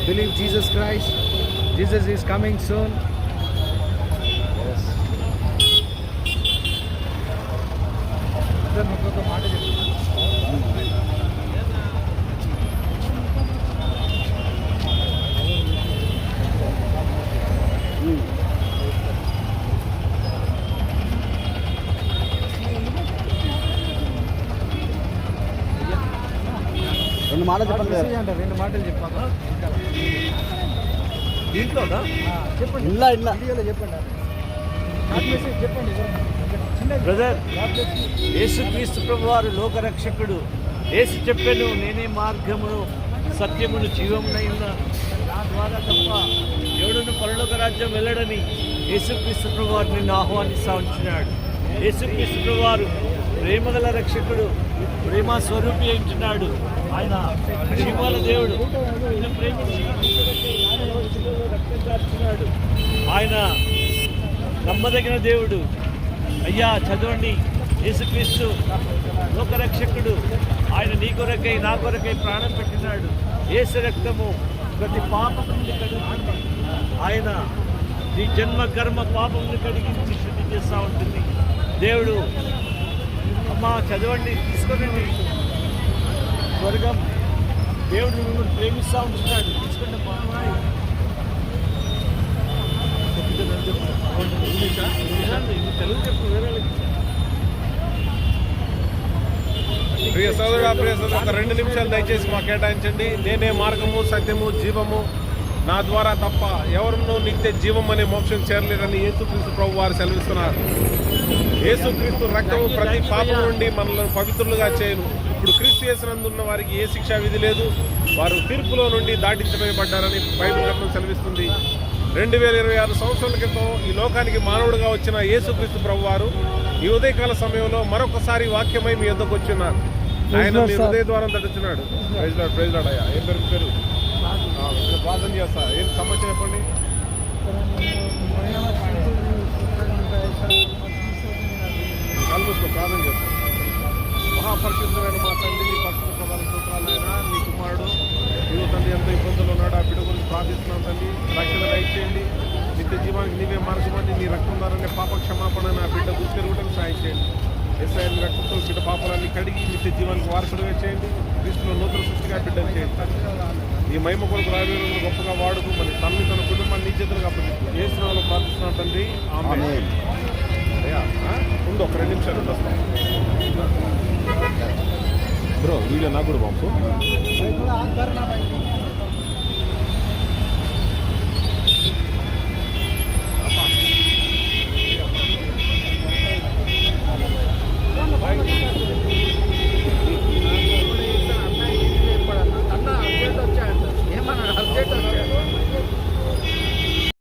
believe Jesus Christ. Jesus is coming soon. Yes. రెండు మాటలు చెప్పాక దీంట్లో చెప్పండి. ఇలా ఇలా వీడియోలో చెప్పండి. చెప్పండి బ్రదర్, యేసుక్రీస్తు ప్రభువారు లోకరక్షకుడు. యేసు చెప్పాను, నేనే మార్గమును సత్యమును జీవమునై ఉన్నాను, నా ద్వారా తప్ప ఎవడును పరలోక రాజ్యం వెళ్ళడని యేసుక్రీస్తు ప్రభువారు నిన్ను ఆహ్వానిస్తా ఉంటున్నాడు. యేసుక్రీస్తు ప్రభువారు ప్రేమగల రక్షకుడు, ప్రేమ స్వరూపి అంటున్నాడు. ఆయన జీవాల దేవుడు, నిన్ను ప్రేమించి రక్తం కార్చున్నాడు. ఆయన నమ్మదగిన దేవుడు. అయ్యా చదవండి, యేసుక్రీస్తు లోకరక్షకుడు. ఆయన నీ కొరకై నా కొరకై ప్రాణం పెట్టినాడు. యేసు రక్తము ప్రతి పాపం నుండి కడుగుతుంది. ఆయన నీ జన్మ కర్మ పాపంను కడిగించి శుద్ధి చేస్తూ ఉంటుంది. దేవుడు అమ్మా చదవండి, తీసుకోనండి. స్వర్గం దేవుడు మిమ్మల్ని ప్రేమిస్తూ ఉంటున్నాడు. తీసుకోండి అమ్మా. తెలుగు చెప్పు వేరే. ప్రియ సోదరుడు, ఒక 2 నిమిషాలు దయచేసి మాకు కేటాయించండి. నేనే మార్గము సత్యము జీవము, నా ద్వారా తప్ప ఎవరునూ నిత్య జీవం అనే మోక్షం చేరలేరని యేసుక్రీస్తు ప్రభు వారు సెలవిస్తున్నారు. యేసుక్రీస్తు రక్తము ప్రతి పాపం నుండి మనల్ని పవిత్రులుగా చేయను. ఇప్పుడు క్రీస్తు యేసునందున్న వారికి ఏ శిక్షా విధి లేదు, వారు తీర్పులో నుండి దాటించబడ్డారని బైబిల్ గ్రంథం సెలవిస్తుంది. 2026 సంవత్సరాల క్రితం ఈ లోకానికి మానవుడిగా వచ్చిన యేసుక్రీస్తు ప్రభు వారు ఈ ఉదయకాల సమయంలో మరొకసారి వాక్యమై మీ యొద్దకు వచ్చిన్నారు. ఆయన మీ హృదయ ద్వారం తడుచున్నాడు. ప్రైజ్ లార్డ్ అయ్యా. ఏం పేరు ప్రార్థన చేస్తా. ఏం సమస్య చెప్పండి. కలుపుకో, ప్రార్థన చేస్తా. మహాపరిశుద్ధమైన మా తండ్రి, నీ పరిశుద్ధ ప్రధాన సూత్రాలైనా నీ కుమారుడు నీవు తండ్రి ఎంతో ఇబ్బందులు ఉన్నాడు. ఆ బిడ్డ గురించి ప్రార్థిస్తున్నాం తండ్రి. రక్షణ దయచేయండి. నిత్య జీవానికి నీవే మార్గమని, నీ రక్తం ద్వారానే పాప క్షమాపణ నా బిడ్డ గుర్తిరుగుటకు సాయం చేయండి. ఎస్ఐని రక్తంతో బిడ్డ పాపాలన్నీ కడిగి నిత్య జీవానికి వారసుడుగా చేయండి. క్రీస్తులో నూతన సృష్టిగా బిడ్డలు చేయండి. ఈ మహిమ కొరకు రాబోయే గొప్పగా వాడుతూ మరి తనని తన కుటుంబాన్ని నీ చేతులకు అప్పగిస్తూ ఏ స్నామంలో ప్రార్థిస్తున్నాం తండ్రి. ఆమేన్. అయ్యా ముందు ఒక 2 నిమిషాలు వస్తాం బ్రో. వీడియో నాకు కూడా పంపు.